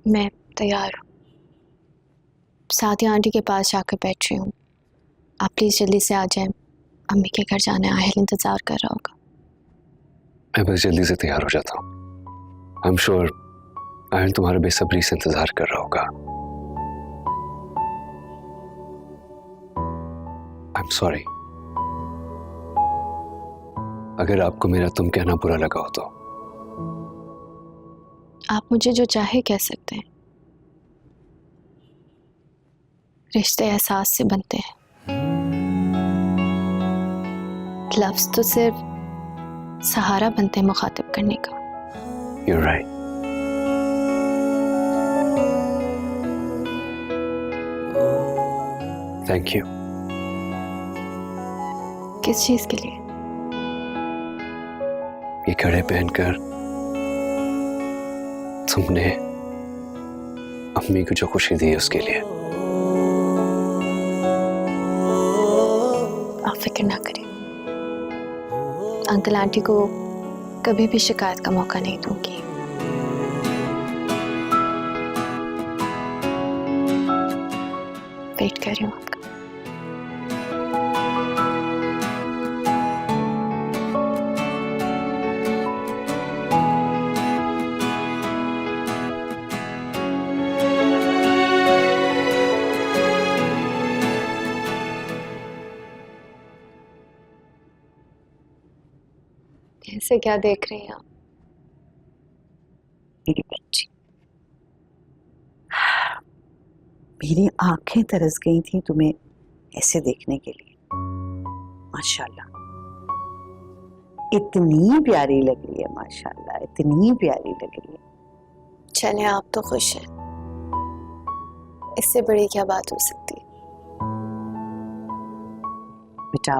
मैं तैयार हूँ। सादिया आंटी के पास जाकर बैठ रही हूँ। आप प्लीज़ जल्दी से आ जाएं। अम्मी के घर जाना है, आहिल इंतज़ार कर रहा होगा। मैं बस जल्दी से तैयार हो जाता हूँ। आई एम श्योर आहिल तुम्हारा बेसब्री से इंतजार कर रहा होगा। आई एम सॉरी अगर आपको मेरा तुम कहना बुरा लगा हो तो। आप मुझे जो चाहे कह सकते हैं। रिश्ते एहसास से बनते हैं, लफ्ज़ तो सिर्फ सहारा बनते हैं मुखातिब करने का। You're right. Thank you. किस चीज़ के लिए? ये कड़े पहनकर तुमने अम्मी को जो खुशी दी उसके लिए। आप फिक्र ना करें, अंकल आंटी को कभी भी शिकायत का मौका नहीं दूंगी। वेट कर रही हूँ आपका। ऐसे क्या देख रही हैं आप? मेरी बच्ची, मेरी आंखें तरस गई थी तुम्हें ऐसे देखने के लिए। माशाल्लाह, इतनी प्यारी लग रही है, माशाल्लाह इतनी प्यारी लग रही है। चले, आप तो खुश हैं, इससे बड़ी क्या बात हो सकती है। बेटा,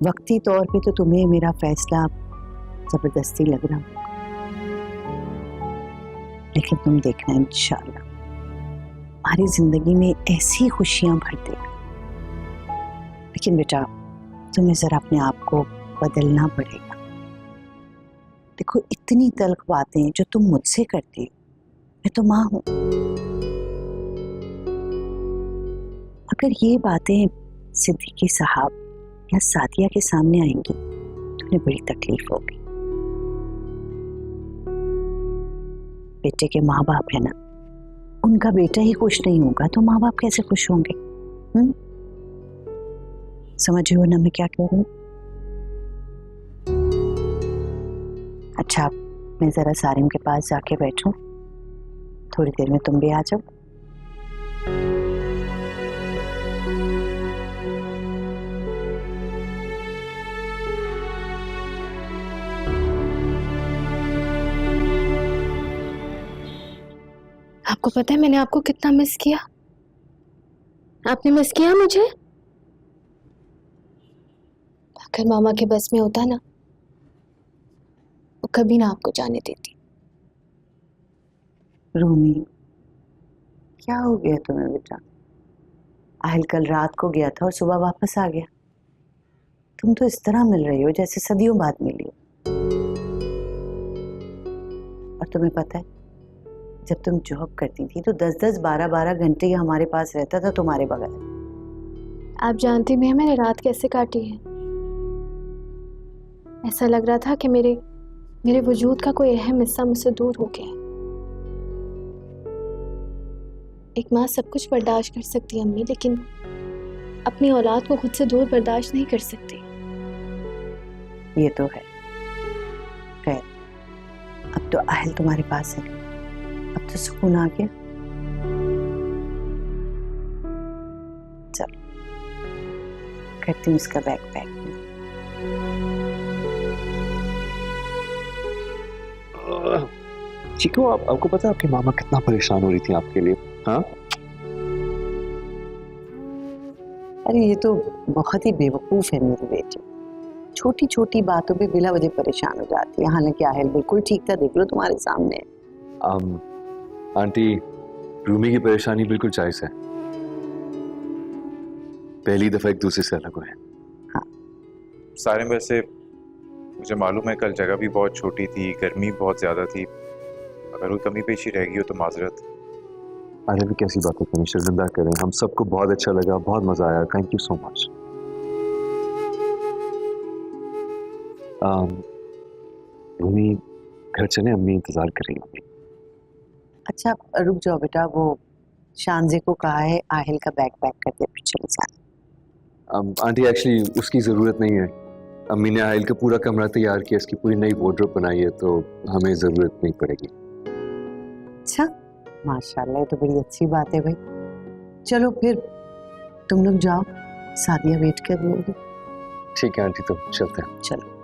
वक्ती तौर पे तो तुम्हें मेरा फैसला जबरदस्ती लग रहा होगा, लेकिन तुम देखना इंशाअल्लाह हमारी जिंदगी में ऐसी खुशियां भर देगा। लेकिन बेटा, तुम्हें जरा अपने आप को बदलना पड़ेगा। देखो, इतनी तल्ख बातें जो तुम मुझसे करती हो, मैं तो माँ हूं। अगर ये बातें सिद्दीकी साहब या सादिया के सामने आएंगी तो उन्हें बड़ी तकलीफ होगी। बेटे के माँ बाप है ना, उनका बेटा ही खुश नहीं होगा तो माँ बाप कैसे खुश होंगे? समझ रहे हो ना मैं क्या कह रही हूँ? अच्छा, मैं जरा सारिम के पास जाके बैठूं, थोड़ी देर में तुम भी आ जाओ। आपको पता है मैंने आपको कितना मिस किया? आपने मिस किया मुझे? अगर मामा के बस में होता ना, वो कभी ना आपको जाने देती। रूमी, क्या हो गया तुम्हें बेटा? आहिल कल रात को गया था और सुबह वापस आ गया। तुम तो इस तरह मिल रही हो जैसे सदियों बाद मिली हो। और तुम्हें पता है, जब तुम जॉब करती थी तो 10-10, 12-12 घंटे ये हमारे पास रहता था तुम्हारे बगैर। आप जानती भी हैं मैंने रात कैसे काटी है। ऐसा लग रहा था कि मेरे वजूद का कोई अहम हिस्सा मुझसे दूर हो गया है। एक माँ सब कुछ बर्दाश्त कर सकती है अम्मी, लेकिन अपनी औलाद को खुद से दूर बर्दाश्त नहीं कर सकती। ये तो है। खैर, अब तो आहिल तुम्हारे पास है, अब तो सुकून आ गया। चलो, करती हूँ इसका बैग पैक। चीकू, आपको पता है आपकी मामा कितना परेशान हो रही थी आपके लिए? हाँ, अरे ये तो बहुत ही बेवकूफ है मेरी बेटी, छोटी छोटी बातों पे बिला वजह परेशान हो जाती है। हालांकि आहिल बिल्कुल ठीक था, देख लो तुम्हारे सामने। आंटी, रूमी की परेशानी बिल्कुल जायज है। पहली दफा एक दूसरे से अलग हुए। हाँ, सारे वैसे मुझे मालूम है कल जगह भी बहुत छोटी थी, गर्मी बहुत ज़्यादा थी। अगर कोई कमी पेशी रह गई हो तो माजरत। अरे भी कैसी बातें करें, शर्मिंदा करें, हम सबको बहुत अच्छा लगा, बहुत मजा आया, thank you so much. Mummy घर चले, अम्मी इंतजार कर रही होंगी। अच्छा रुक जाओ बेटा, वो शानजे को कहा है आहिल का बैग पैक करके फिर चले जाना। आंटी एक्चुअली उसकी ज़रूरत नहीं है, अम्मी ने आहिल का पूरा कमरा तैयार किया, इसकी पूरी नई वार्डरोब बनाई है, तो हमें ज़रूरत नहीं पड़ेगी। अच्छा माशाल्लाह, ये तो बड़ी अच्छी बात है भाई। चलो फिर तुम लोग जाओ, सादिया वेट कर रही होगी। ठीक है आंटी, तो चलते हैं। चलो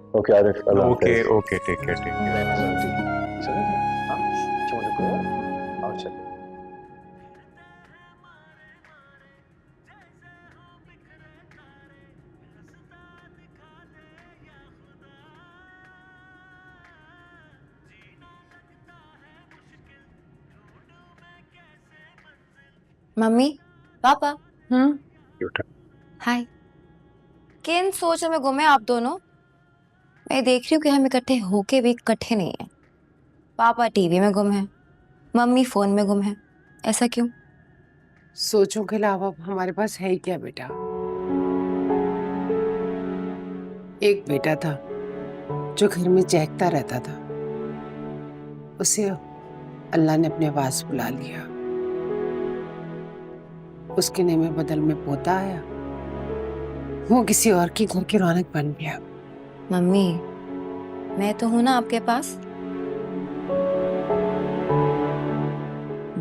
ओके आरिफ, अल्लाह ओके हाफ़िज़। Okay, take care take care. चलो आओ चलो। मम्मी पापा बेटा हाय। किन सोचों में गुमे आप दोनों? मैं देख रही हूँ कि हम इकट्ठे होके भी इकट्ठे नहीं है। पापा टीवी में गुम है, मम्मी फोन में गुम है, ऐसा क्यों? सोचों के अलावा हमारे पास है ही क्या बेटा। एक बेटा था जो घर में चहकता रहता था, उसे अल्लाह ने अपने पास बुला लिया। उसके नेमे बदल में पोता आया, वो किसी और की घर की रौनक बन गया। मम्मी मैं तो हूं ना आपके पास।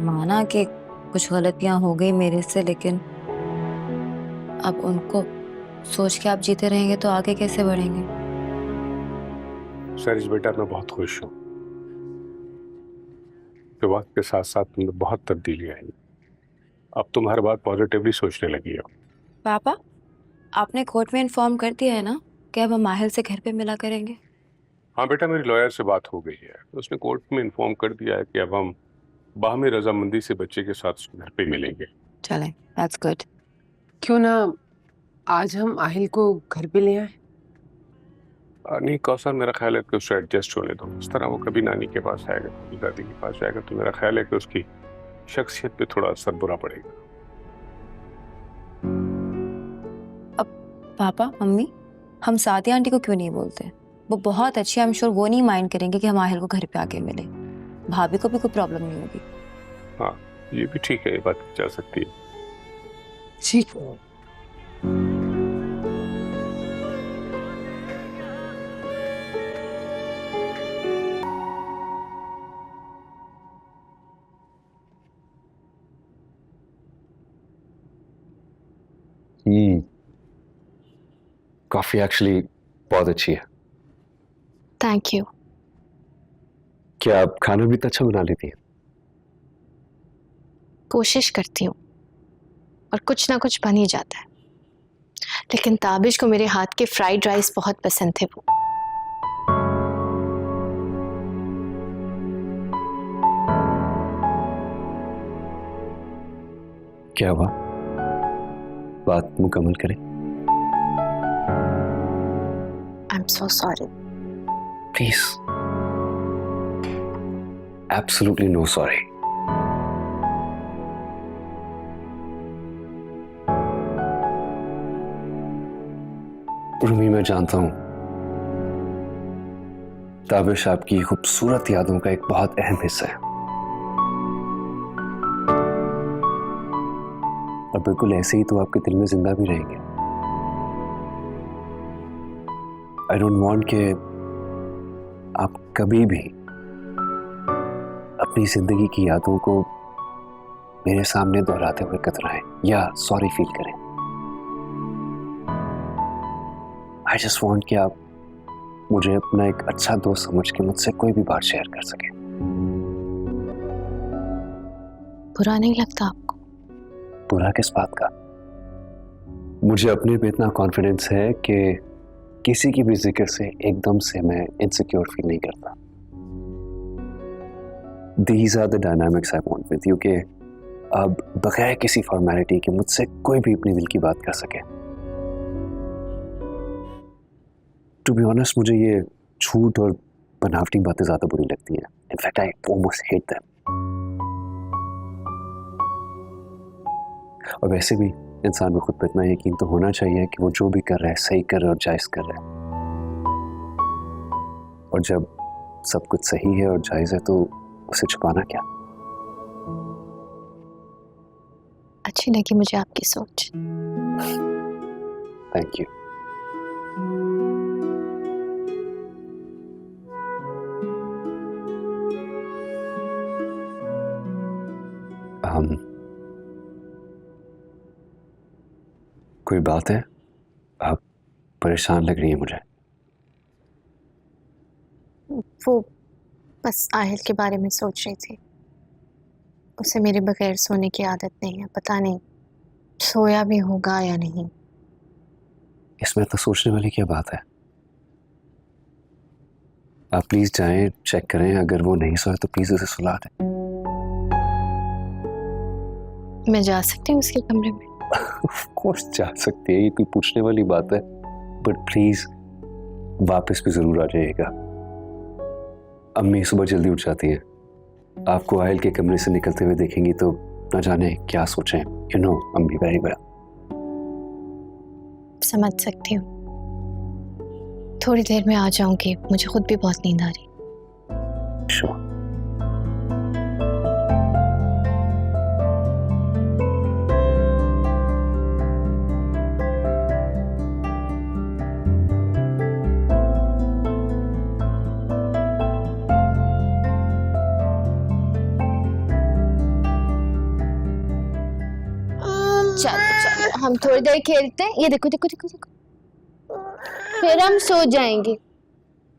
माना कि कुछ गलतियां हो गई मेरे से, लेकिन अब उनको सोच के आप जीते रहेंगे तो आगे कैसे बढ़ेंगे? सरिश बेटा, मैं बहुत खुश हूँ कि वक्त के साथ साथ तुमने बहुत तब्दीली आई। अब तुम हर बात पॉजिटिवली सोचने लगी हो। पापा आपने कोर्ट में इन्फॉर्म कर दिया है ना कि अब हम माहिल से घर पे मिला करेंगे? हाँ बेटा, मेरी लॉयर से बात हो गई है, उसने कोर्ट में इन्फॉर्म कर दिया है कि अब हम बाहमी रजामंदी से बच्चे के साथ उसके घर पे मिलेंगे। चलें, दैट्स गुड। क्यों ना आज हम आहिल को घर पे ले आए? नहीं कौसर, मेरा ख्याल है कि उससे एडजस्ट होने दो। इस तरह वो कभी नानी के पास आएगा, कभी दादी के पास जाएगा, तो मेरा ख्याल है कि उसकी शख्सियत पे थोड़ा असर बुरा पड़ेगा। पापा मम्मी हम सादिया आंटी को क्यों नहीं बोलते? वो बहुत अच्छी है, आई एम श्योर वो नहीं माइंड करेंगे कि हम आहिल को घर पे आके मिले। भाभी को भी कोई प्रॉब्लम नहीं होगी। हाँ ये भी ठीक है, ये बात की जा सकती है। ठीक। कॉफी एक्चुअली बहुत अच्छी है। Thank you. क्या आप खाना भी तो अच्छा बना लेती हैं? कोशिश करती हूँ और कुछ ना कुछ बन ही जाता है, लेकिन ताबिश को मेरे हाथ के फ्राइड राइस बहुत पसंद थे। वो क्या हुआ, बात मुकम्मल करें। I am so sorry. Please, absolutely no sorry. Rumi, मैं जानता हूं ताबिश आपकी खूबसूरत यादों का एक बहुत अहम हिस्सा है, और बिल्कुल ऐसे ही तो आपके दिल में जिंदा भी रहेंगे। आई डोंट वांट कि आप कभी भी अपनी जिंदगी की यादों को मेरे सामने दोहराते हुए कतराएं या सॉरी फील करें। आई जस्ट वांट कि आप मुझे अपना एक अच्छा दोस्त समझ के मुझसे कोई भी बात शेयर कर सके। बुरा नहीं लगता आपको? बुरा किस बात का? मुझे अपने पे इतना कॉन्फिडेंस है कि किसी की भी जिक्र से एकदम से मैं इनसिक्योर फील नहीं करता। These are the dynamics I want with you कि अब बगैर किसी फॉर्मेलिटी के मुझसे कोई भी अपने दिल की बात कर सके। टू बी ऑनेस्ट, मुझे ये झूठ और बनावटी बातें ज़्यादा बुरी लगती हैं। In fact I almost hate them. और वैसे भी इंसान को खुद पर इतना यकीन तो होना चाहिए कि वो जो भी कर रहा है सही कर रहा है और जायज कर रहा है। और जब सब कुछ सही है और जायज है तो उसे छुपाना क्या। अच्छी लगी मुझे आपकी सोच। Thank you. कोई बात है? आप परेशान लग रही है मुझे। वो बस आहिल के बारे में सोच रही थी। उसे मेरे बगैर सोने की आदत नहीं है, पता नहीं सोया भी होगा या नहीं। इसमें तो सोचने वाली क्या बात है। आप प्लीज जाएं, चेक करें, अगर वो नहीं सोए तो प्लीज उसे सुला दें। मैं जा सकती हूँ उसके कमरे में? ऑफ कोर्स जा सकती है, ये कोई पूछने वाली बात है। बट प्लीज वापस भी जरूर आ जाइएगा। अम्मी सुबह जल्दी उठ जाती हैं, आपको आयल के कमरे से निकलते हुए देखेंगी तो न जाने क्या सोचें। यू नो अम्मी वेरी वेल। समझ सकती हूँ, थोड़ी देर में आ जाऊंगी, मुझे खुद भी बहुत नींद आ रही। श्योर। चलो चलो हम थोड़ी देर खेलते हैं। ये देखो देखो देखो देखो, फिर हम सो जाएंगे।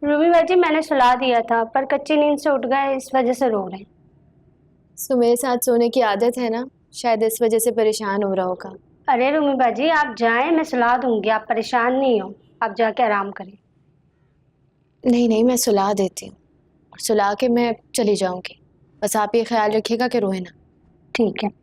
रूबी बाजी मैंने सुला दिया था पर कच्ची नींद से उठ गए, इस वजह से रो रहे हैं। तो मेरे साथ सोने की आदत है ना, शायद इस वजह से परेशान हो रहा होगा। अरे रूबी बाजी आप जाएं, मैं सुला दूंगी, आप परेशान नहीं हो, आप जाके आराम करें। नहीं नहीं, मैं सुला देती हूँ, सुला के मैं चली जाऊंगी। बस आप ये ख्याल रखिएगा कि रोए ना। ठीक है।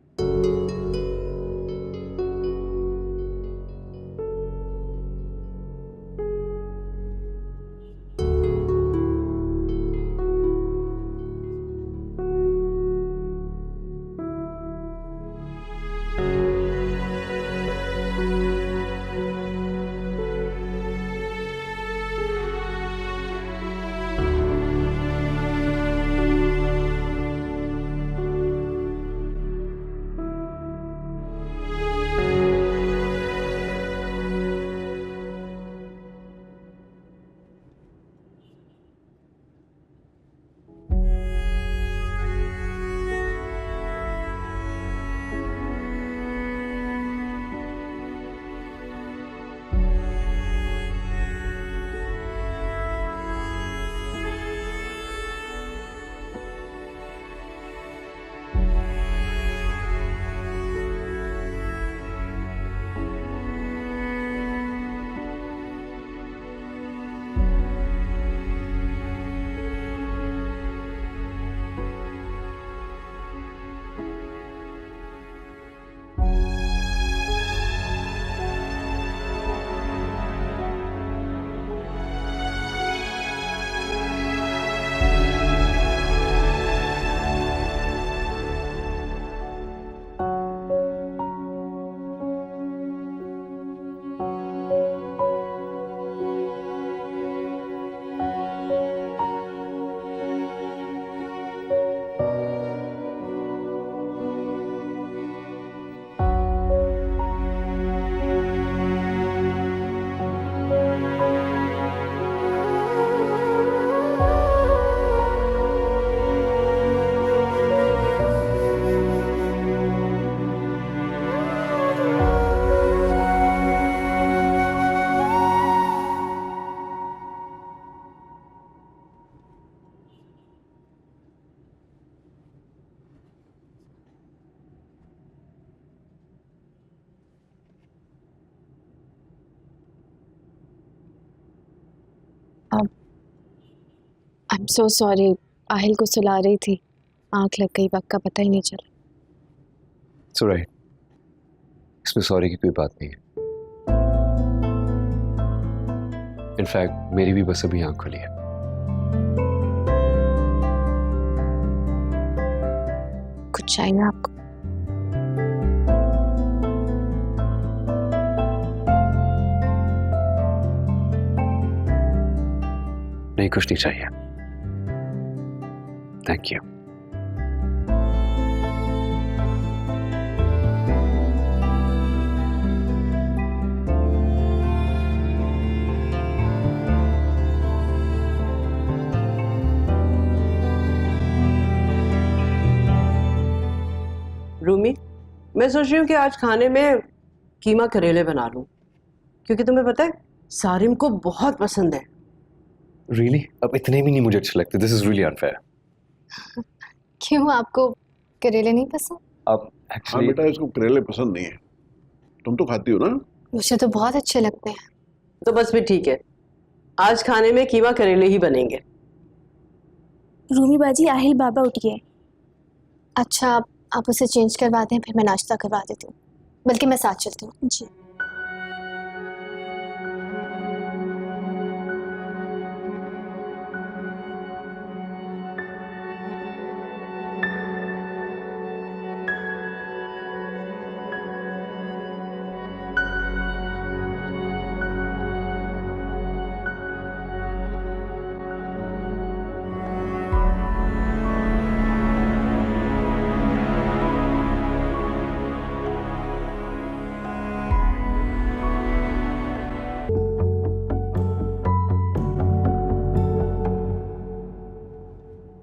I am so sorry, Aahil को सुला रही थी, आंख लग गई, वक्त का पता ही नहीं चला। It's all right. इसमें सॉरी की कोई बात नहीं है। इनफैक्ट मेरी भी बस अभी आंख खुली है। कुछ चाहिए आपको? नहीं, कुछ नहीं चाहिए, थैंक यू। रूमी, मैं सोच रही हूँ कि आज खाने में कीमा करेले बना लूं, क्योंकि तुम्हें पता है सारिम को बहुत पसंद है। रियली? अब इतने भी नहीं मुझे अच्छे लगते, दिस इज रियली अनफेयर। क्यों, आपको करेले नहीं पसंद? अब हाँ एक्चुअली बेटा, इसको करेले पसंद नहीं है। तुम तो खाती हो ना? मुझे तो बहुत अच्छे लगते हैं। तो बस फिर ठीक है, आज खाने में कीमा करेले ही बनेंगे। रूमी बाजी, आहिल बाबा उठ गए। अच्छा, आप उसे चेंज करवा दें, फिर मैं नाश्ता करवा देती हूँ। बल्कि मैं साथ चलती हूँ। जी।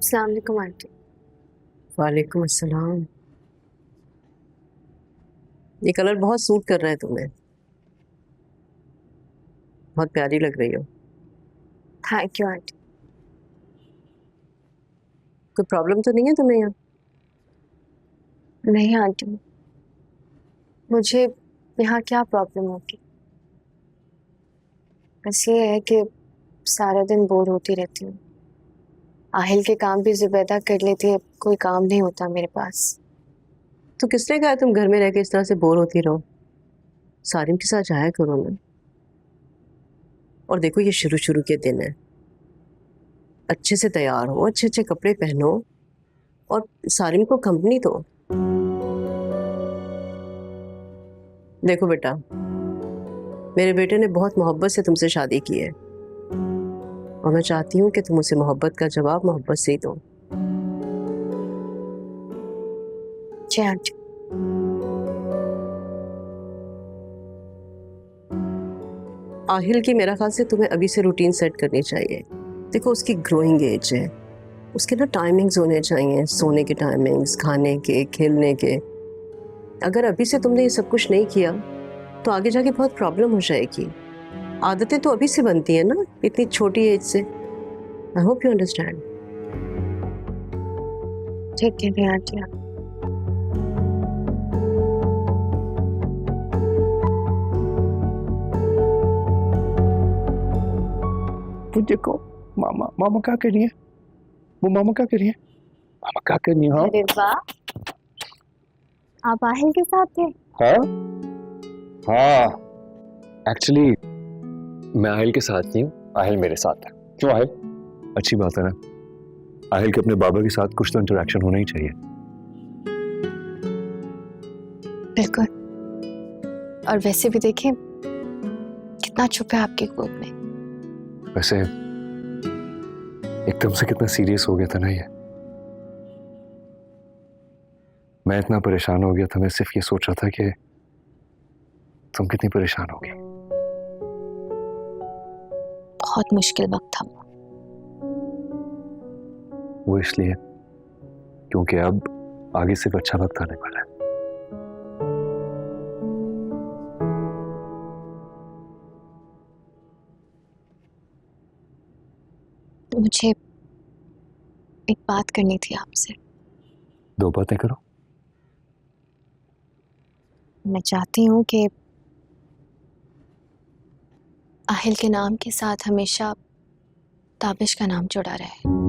अस्सलाम वालेकुम आंटी। वालेकुम अस्सलाम। ये कलर बहुत सूट कर रहा है तुम्हें, बहुत प्यारी लग रही हो। Thank you aunty. कोई प्रॉब्लम तो नहीं है तुम्हें यहाँ? नहीं आंटी, मुझे यहाँ क्या प्रॉब्लम होगी? बस ये है कि सारा दिन बोर होती रहती हूँ। आहिल के काम भी जुबैदा कर लेती है, कोई काम नहीं होता मेरे पास। तो किसने कहा तुम घर में रह के इस तरह से बोर होती रहो? सारिम के साथ जाया करो ना। और देखो, ये शुरू शुरू के दिन है, अच्छे से तैयार हो, अच्छे अच्छे कपड़े पहनो और सारिम को कंपनी दो। देखो बेटा, मेरे बेटे ने बहुत मोहब्बत से तुमसे शादी की है और मैं चाहती हूँ कि तुम उसे मोहब्बत का जवाब मोहब्बत से ही दो। जी आंटी। आहिल की मेरा ख्याल से तुम्हें अभी से रूटीन सेट करनी चाहिए। देखो, उसकी ग्रोइंग एज है, उसके ना टाइमिंग्स होने चाहिए, सोने के टाइमिंग्स, खाने के, खेलने के। अगर अभी से तुमने ये सब कुछ नहीं किया तो आगे जाके बहुत प्रॉब्लम हो जाएगी। आदतें तो अभी से बनती है ना, इतनी छोटी एज से। I hope you understand. ठीक है आंटी। वो देखो, मामा मामा क्या कर रही है? वो मामा क्या कर रही है? मामा क्या कर रही है? हाँ अरे वाह, आप आहिल के साथ थे? हाँ हाँ, एक्चुअली मैं आहिल के साथ नहीं हूँ, आहिल मेरे साथ है। क्यों आहिल? अच्छी बात है ना, आहिल के अपने बाबा के साथ कुछ तो इंटरेक्शन होना ही चाहिए। बिल्कुल। और वैसे भी देखें कितना चुप है आपकी गोद में। वैसे एकदम से कितना सीरियस हो गया था ना ये। मैं इतना परेशान हो गया था, मैं सिर्फ ये सोच रहा था कि तुम कितनी परेशान होगी। बहुत मुश्किल वक्त था वो इसलिए क्योंकि अब आगे सिर्फ अच्छा वक्त आने वाला है। मुझे एक बात करनी थी आपसे। दो बातें करो। मैं चाहती हूँ कि आहिल के नाम के साथ हमेशा ताबिश का नाम जुड़ा रहे।